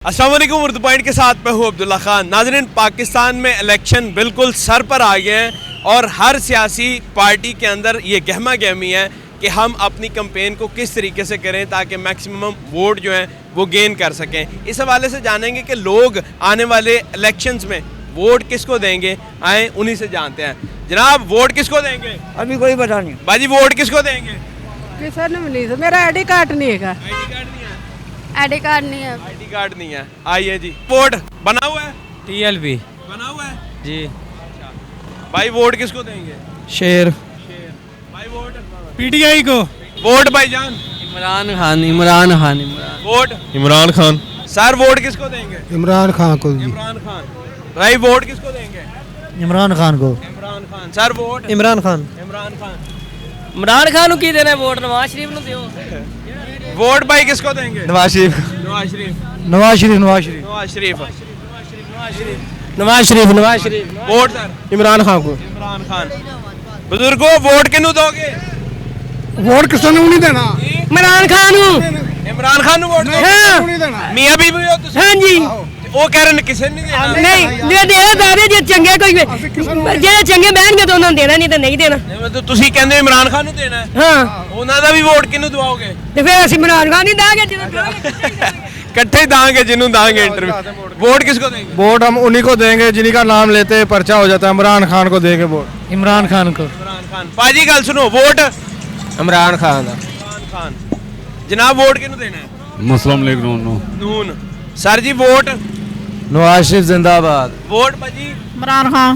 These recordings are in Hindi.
अस्सलाम वालेकुम। उर्दू पॉइंट के साथ मैं हूँ अब्दुल्ला खान। नाज़रीन, पाकिस्तान में इलेक्शन बिल्कुल सर पर आ गए हैं और हर सियासी पार्टी के अंदर ये गहमा गहमी है कि हम अपनी कैंपेन को किस तरीके से करें ताकि मैक्सिमम वोट जो हैं वो गेन कर सकें। इस हवाले से जानेंगे कि लोग आने वाले इलेक्शंस में वोट किसको देंगे, आए उन्हीं से जानते हैं। जनाब, वोट किसको देंगे? अभी कोई पता नहीं। बाजी, वोट किसको देंगे? किसी ने भी नहीं। मेरा आईडी कार्ड नहीं है। आईडी कार्ड नहीं है। आईडी कार्ड नहीं है। आईडी कार्ड नहीं है। आइए जी, वोट बना हुआ है? टीएलपी बना हुआ है जी। भाई, वोट किसको देंगे? शेर भाई वोट पीटीआई को। वोट भाईजान? Imran Khan Imran Khan Imran vote Imran Khan. Sir, vote किसको देंगे? इमरान खान को। इमरान खान। भाई, वोट किसको देंगे? इमरान खान को। इमरान खान। Sir, vote? इमरान खान। इमरान खान। इमरान खान की देना वोट, नवाज शरीफ नु दियो। वोट भाई किसको देंगे? नवाज शरीफ। नवाज शरीफ। नवाज शरीफ। नवाज शरीफ। नवाज शरीफ। नवाज शरीफ नवाज शरीफ। Vote sir? इमरान खान को। इमरान खान। बुजुर्गो, वोट किन्नू दोगे? वोट किसी ने नहीं देना। इमरान खान इमरान खान वोट नहीं देना। मियां बीबी हो तुम? हाँ जी। वो कह रहे ने किसी ने नहीं देना। नहीं दे देना दादे जे चंगे कोई जे चंगे बहनगे तो उन्होंने देना, नहीं तो नहीं देना। नहीं, तो ਤੁਸੀਂ ਕਹਿੰਦੇ ਇਮਰਾਨ ਖਾਨ ਨੂੰ ਦੇਣਾ ਹੈ। हाँ ਉਹਨਾਂ ਦਾ ਵੀ ਵੋਟ ਕਿਹਨੂੰ ਦਵਾਓਗੇ? तो फिर ਅਸੀਂ इमरान खान ही दागे इकट्ठे ही दांगे जिन्हों दांगे इंटरव्यू। वोट किसको देंगे? वोट हम उन्हीं को देंगे जिन्हीं का नाम लेते हैं पर्चा हो जाता है। इमरान खान को देंगे वोट। इमरान खान को। इमरान खान। पाजी गल सुनो, वोट इमरान खान। इमरान खान। जनाब, वोट किहनू देना है? Muslim League Noon. Sir ji, vote? Nawaz Sharif जिंदाबाद। वोट बाजी? इमरान खान।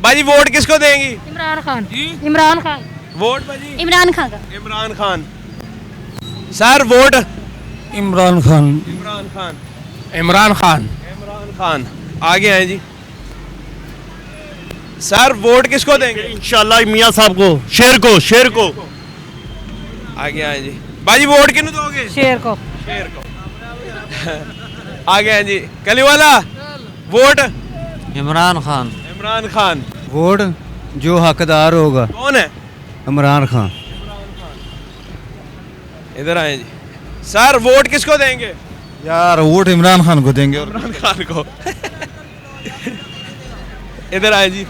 बाजी, वोट किसको देंगी? इमरान खान। जी। इमरान खान। वोट बाजी? इमरान खान का। इमरान खान। Sir, vote? इमरान खान। इमरान खान। इमरान खान। इमरान खान। आगे आए जी। सर, वोट किसको देंगे? इंशाल्लाह मियां साहब को, शेर को। आगे आए जी। बाजी, वोट किन्नू दोगे? शेर को। शेर को। आगे हैं जी। कलीवाला, वोट? इमरान खान। इमरान खान। वोट जो हकदार होगा। कौन है? इमरान खान। इधर आए जी। सर, वोट किसको देंगे? यार वोट इमरान खान को देंगे। इमरान खान को। इधर आए जी।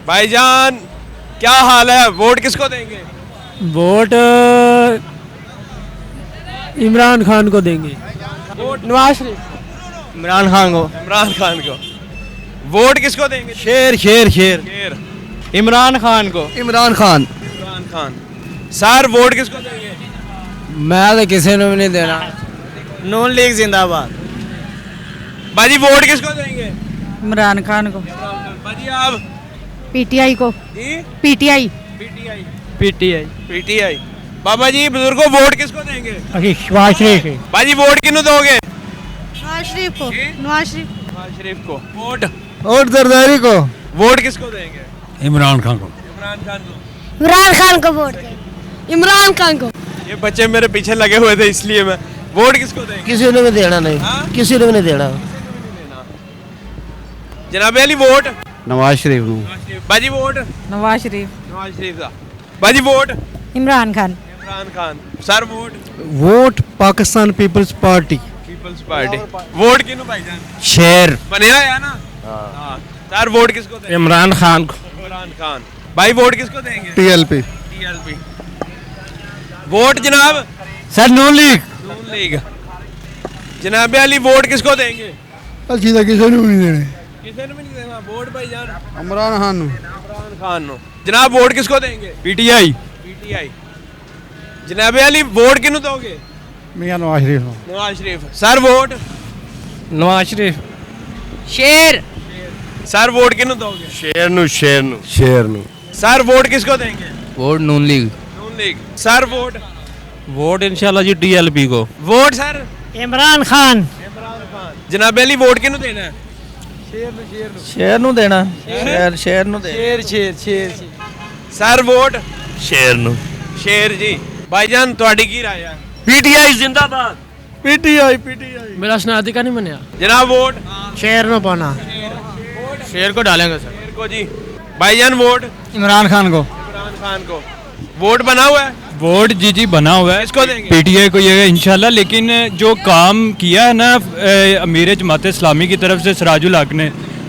भाईजान, क्या हाल है? वोट किसको देंगे? वोट इमरान खान को देंगे। वोट नवाज शरीफ। इमरान खान को। इमरान खान को। वोट किसको देंगे? शेर शेर शेर। शेर। इमरान खान को। इमरान खान। इमरान खान। सर, वोट किसको देंगे? मैं तो किसी ने भी नहीं देना। नून लीग जिंदाबाद। बाजी, वोट किसको देंगे? इमरान खान को। बाजी, आप? पीटीआई को। जी। पीटीआई। पीटीआई। पीटीआई। पीटीआई। बाबा जी, बुजुर्गो, वोट किसको देंगे? नवाज शरीफ। बाजी, वोट किन्नू दोगे? नवाज शरीफ को। जी? नवाज शरीफ। नवाज शरीफ को। वोट? और जरदारी को। वोट किसको देंगे? इमरान खान को। इमरान खान को। इमरान खान को वोट दें। इमरान खान को। ये बच्चे मेरे पीछे लगे हुए थे इसलिए मैं। वोट किसको देंगे? किसी ने भी देना नहीं। हाँ? किसी ने भी नहीं देना। जनाब अली, वोट? नवाज शरीफ। बाजी, वोट? नवाज शरीफ। नवाज शरीफ का। बाजी, vote? Imran Khan. Imran Khan. Sir, vote? Vote Pakistan Peoples Party. Peoples Party. Vote किन्नू भाईजान? शेर। बनेगा है ना? हाँ। सर, वोट किसको देंगे? इमरान खान को। इमरान खान। भाई, वोट किसको देंगे? टीएलपी। टीएलपी। वोट जनाब? सर नून लीग। नून लीग। जनाब अली, वोट किसको देंगे? सीधा किसी ने भी नहीं देने। किसी ने भी नहीं देना। वोट भाईजान? इमरान खान। इमरान खान नो। जनाब, वोट किसको देंगे? पीटीआई। पीटीआई। जनाब अली, वोट किन्नू दोगे? मियां नवाज शरीफ। नवाज शरीफ। Sir, vote? नवाज शरीफ। शेर। सर, वोट किन्नू दोगे? शेर नु। सर, वोट किसको देंगे? Vote Noon League. Noon League. Sir, vote? Vote इंशाल्लाह जी टीएलपी को। Vote sir? इमरान खान। इमरान खान। जनाब अली, वोट किन्नू देना है? शेर नु देना। शेर नु दे। शेर। Sir, vote? शेर नु। शेर जी। भाईजान, ਤੁਹਾਡੀ ਕੀ ਰਾਏ ਹੈ? पीटीआई जिंदाबाद। पीटीआई। मेरा स्नाती का नहीं बनया। जनाब, वोट? शेर नु पाना। शेर को डालेंगे सर। शेर को जी। भाईजान, वोट? इमरान खान को। इमरान खान को। वोट बना हुआ है? वोट जी बना हुआ है, किसको देंगे? पीटीआई को ये इंशाल्लाह। लेकिन जो काम किया है ना अमीर जमात इस्लामी की तरफ से सिराजुल हक ने,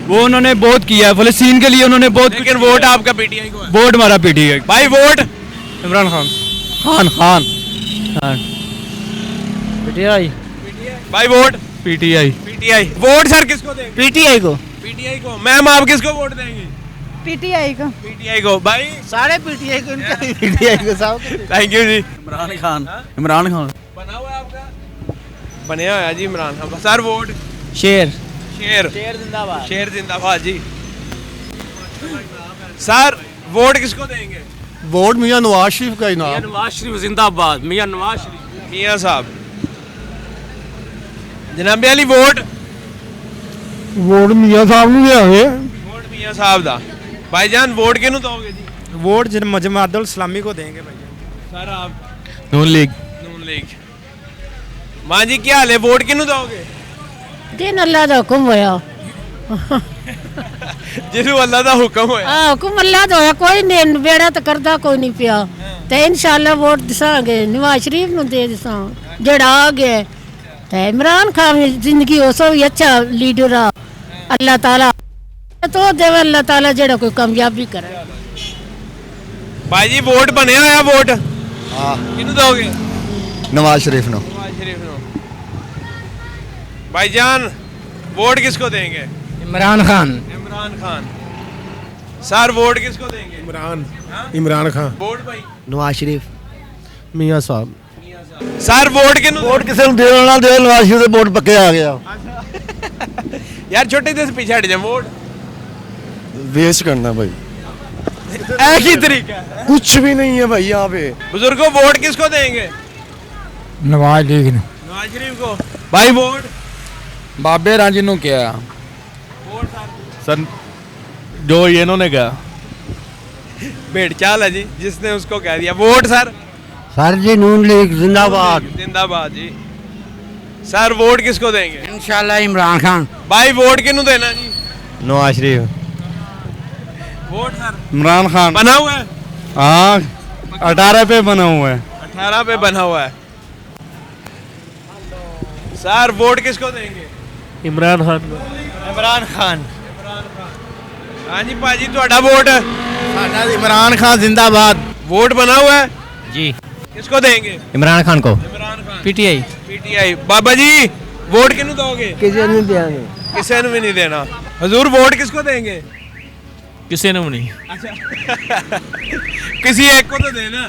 वो उन्होंने बहुत किया है फलस्तीन के लिए, उन्होंने बहुत लेकिन वोट आपका पीटीआई को है। वोट हमारा पीटीआई। भाई वोट इमरान खान। खान पीटीआई। भाई vote PTI. PTI. Vote sir किसको देंगे? पीटीआई को। पीटीआई को। मैम आप किसको वोट देंगे? पीटीआई को। पीटीआई को। भाई सारे पीटीआई को, इनका पीटीआई को सब। थैंक यू जी। इमरान खान। इमरान खान। बना हुआ है आपका? बनया हुआ है जी इमरान खान। सर वोट शेर। शेर। शेर जिंदाबाद। शेर जिंदाबाद जी। सर वोट किसको देंगे? वोट मियां नवाज शरीफ का इनाम। नवाज शरीफ जिंदाबाद। मियां नवाज शरीफ। मियां साहब। जनाबे अली वोट वोट मियां साहब ਨੂੰ ਦੇਾਂਗੇ। वोट मियां साहब दा। भाईजान वोट किहਨੂੰ दोगे जी? वोट जमातुल इस्लामी को देंगे भाई। सर आप नून लीग। नून लीग। मां जी क्या हाल है? वोट किहਨੂੰ दोगे? दिन अल्लाह दा हुक्म होया जिन्हों अल्लाह दा हुक्म होया। हुक्म अल्लाह दा होया, कोई नहीं बेड़ा तो करदा कोई नहीं पिया। ते इंशाल्लाह वोट दिसांगे नवाज शरीफ नु दे दिसां जेड़ा आ गया। ते इमरान खान जिंदगी उसो भी अच्छा लीडर आ, अल्लाह ताला तो देवे, अल्लाह ताला जेड़ा कोई कामयाबी करे। भाई जी वोट बनया होया वोट हाँ किहਨੂੰ दोगे? नवाज शरीफ नो। नवाज शरीफ नो। भाईजान वोट किसको देंगे? इमरान खान। इमरान खान। सर वोट किसको देंगे? इमरान। हाँ? इमरान खान। वोट भाई नवाज शरीफ। मियां साहब। Sir vote किहਨੂੰ? वोट किसी ਨੂੰ ਦੇਣ ਨਾਲ ਦੇ ਨਵਾਜ਼ ਸ਼ਰੀਫ ਦੇ ਵੋਟ ਪੱਕੇ ਆ ਗਿਆ। यार छोटे से पीछे हट जा। वोट वेस्ट करना भाई, एक ही तरीका है। कुछ भी नहीं है भाई यहाँ पे। बुजुर्गों वोट किसको देंगे? नवाज लीग ने। नवाज शरीफ को। भाई वोट बाबे रांझी ਨੂੰ ਕਿਹਾ। वोट सर जो ये इन्होंने कहा। भेड़ चाल है जी जिसने उसको कह दिया। वोट सर सर जी नून लीग जिंदाबाद। जिंदाबाद जी। सर वोट किसको देंगे? इंशाल्लाह इमरान खान। भाई वोट किहਨੂੰ देना जी? नवाज शरीफ। Vote sir Imran Khan. बना हुआ है? हाँ 18 पे बना हुआ है। 18 पे बना हुआ है। सर वोट किसको देंगे? इमरान खान। इमरान खान। हाँ जी भाजी ਤੁਹਾਡਾ वोट? साडा इमरान खान जिंदाबाद। वोट बना हुआ है जी। किसको देंगे? इमरान खान को। इमरान खान। पीटीआई। पीटीआई। बाबा जी वोट किहਨੂੰ दोगे? किसी ने देंगे। किसी ने भी नहीं देना। हजूर वोट किसको देंगे? किसी ने भी नहीं, किसी एक को तो देना।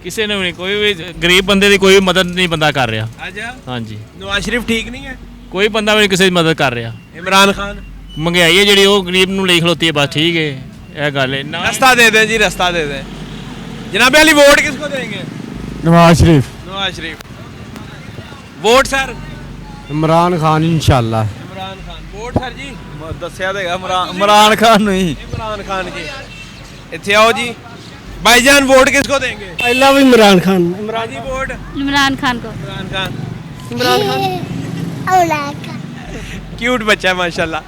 किसी ने भी नहीं, कोई भी गरीब बंदे की कोई मदद नहीं बंदा कर रहा। अच्छा हाँ जी, नवाज शरीफ ठीक नहीं है? कोई बंदा भी किसी की मदद कर रहा। इमरान खान महंगाई है जी वो गरीब ਨੂੰ ਲਈ ਖਲੋਤੀ है, बस ठीक है यह गल है ना। रास्ता दे दें जी, रास्ता दे दें। जनाब अली वोट किसको देंगे? नवाज शरीफ। नवाज शरीफ। Vote sir? इमरान खान इंशाल्लाह। इमरान खान। वोट सर जी? दस्या देगा इमरान खान नहीं। इमरान खान जी। इत्थे आओ जी। भाईजान वोट किसको देंगे? I love Imran Khan. Imran ji vote? Imran Khan को। इमरान खान। इमरान खान। क्यूट बच्चा है माशाल्लाह।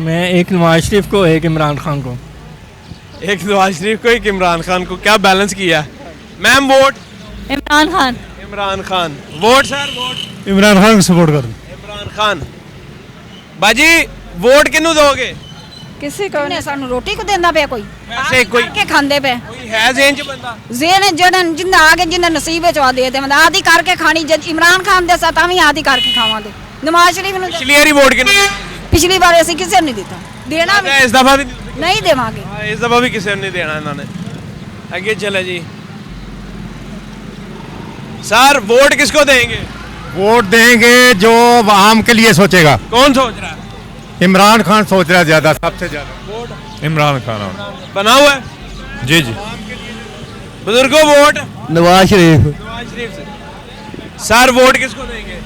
मैं एक नवाज शरीफ को, एक इमरान खान को। एक नवाज शरीफ को, एक इमरान खान को। क्या बैलेंस किया। Ma'am vote? Imran Khan. Imran Khan. Vote sir? Vote Imran Khan को सपोर्ट करो। इमरान खान। बाजी वोट किन्नू दोगे? किसी को नहीं, सानू रोटी को देंदा पे कोई वैसे कोई के खांदे पे कोई है ज़हन च बंदा? जेन जड़न जिंदा आगे जिंदा नसीब च दे दे मतलब आदि करके खानी। जब इमरान खान दे साथ भी आदि करके खावांगे। नवाज शरीफ ने पिछली बारी वोट किन्नू? पिछली बार ऐसे किसी ने नहीं दिता, देना भी इस दफा भी नहीं देवांगे। इस दफा भी किसी ने नहीं देना इन्होंने। आगे चले जी। सर वोट किसको देंगे? वोट देंगे जो आम के लिए सोचेगा। कौन सोच रहा है? इमरान खान सोच रहा है ज्यादा, सबसे ज्यादा इमरान खान। बना हुआ है जी जी। बुजुर्गों वोट? नवाज शरीफ। नवाज शरीफ से। सर वोट किसको देंगे?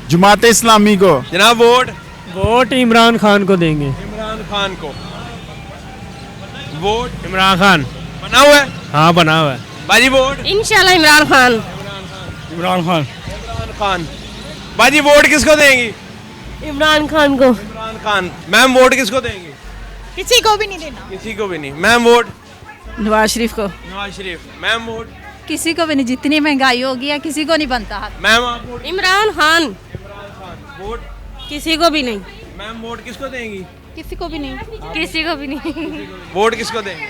जमात इस्लामी को। जनाब वोट? वोट इमरान खान को देंगे। इमरान खान को। वोट? इमरान खान। बना हुआ है? हाँ बना हुआ है। बाजी वोट? इंशाल्लाह इमरान खान। इमरान खान। इमरान खान। बाजी वोट किसको देंगी? इमरान खान को। इमरान खान। मैम वोट किसको देंगे? किसी को भी नहीं देना। किसी को भी नहीं। Ma'am vote? नवाज शरीफ को। नवाज शरीफ। Ma'am vote? किसी को भी नहीं, जितनी महंगाई होगी है किसी को नहीं बनता हाथ। मैम आप वोट? इमरान खान। इमरान खान। वोट? किसी को भी नहीं। मैम वोट किसको देंगी? किसी को भी नहीं, किसी को भी नहीं। वोट किसको देंगे?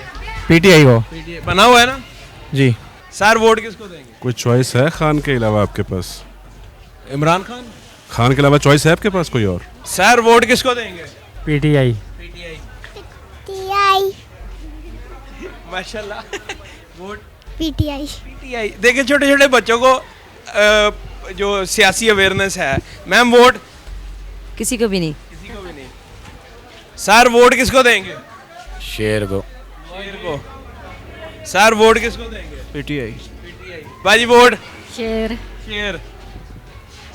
पीटीआई को। पीटीआई बना हुआ है ना जी। सर वोट किसको देंगे? कोई चॉइस है खान के अलावा आपके पास? इमरान खान। खान के अलावा चॉइस है आपके पास कोई और? सर वोट किसको देंगे? पीटीआई। पीटीआई। माशाल्लाह। Vote PTI. पीटीआई। देखिए छोटे छोटे बच्चों को जो सियासी अवेयरनेस है। Ma'am vote? किसी को भी नहीं। किसी को भी नहीं। सर वोट किसको देंगे? शेर को। शेर को। सर वोट किसको देंगे? पीटीआई। पीटीआई। बाजी वोट? शेर। शेर।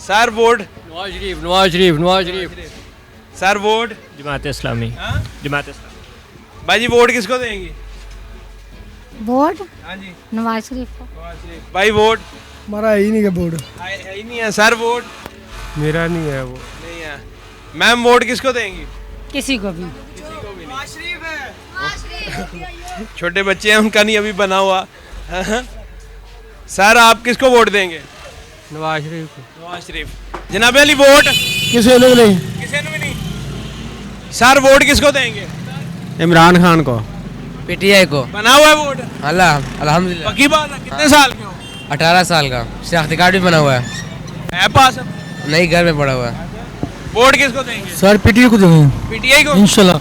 Sir vote? Nawaz Sharif, Nawaz Sharif, Nawaz Sharif. Sir vote? Jamaat Islami. हाँ? जमात इस्लामी। बाजी वोट किसको देंगी? वोट हाँ जी नवाज शरीफ को। नवाज शरीफ। भाई वोट? हमारा है ही नहीं का बोर्ड। है ही नहीं है। Sir vote? मेरा नहीं है वो। नहीं है। मैम वोट किसको देंगी? किसी को भी। छोटे बच्चे हैं उनका नहीं अभी बना हुआ। सर आप किसको वोट देंगे? नवाज शरीफ को। नवाज शरीफ। जनाब अली वोट? किसी ने नहीं। किसी ने भी नहीं। सर वोट किसको देंगे? इमरान खान को। पीटीआई को। बना हुआ है वोट? अल्हम्दुलिल्लाह। पक्की बात है। कितने साल के हो? 18 साल का। शनाख्ती कार्ड भी बना हुआ है। है पास? नहीं, घर में पड़ा हुआ है। वोट किसको देंगे? सर पीटीआई को देंगे पीटीआई को। इंशाल्लाह।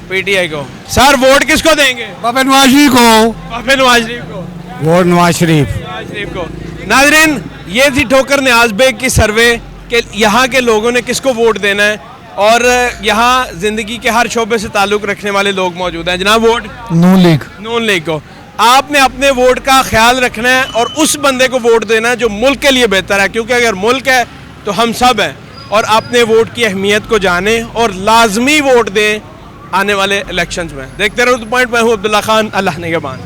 पीटीआई को। सर वोट किसको देंगे? बाबा नवाज शरीफ को। बाबे नवाज शरीफ को। वोट नवाज शरीफ। नवाज शरीफ को। नाजरीन ये थी ठोकर न्याज बेग की सर्वे कि यहाँ के लोगों ने किसको वोट देना है और यहाँ ज़िंदगी के हर शोबे से ताल्लुक़ रखने वाले लोग मौजूद हैं। जनाब vote? Noon League. Noon league को। आपने अपने वोट का ख्याल रखना है और उस बंदे को वोट देना है जो मुल्क के लिए बेहतर है, क्योंकि अगर मुल्क है तो हम सब हैं। और अपने वोट की अहमियत को जानें और लाजमी वोट दें आने वाले इलेक्शंस में। देखते रहो द पॉइंट। मैं हूँ अब्दुल्ला खान। अल्लाह निगहबान।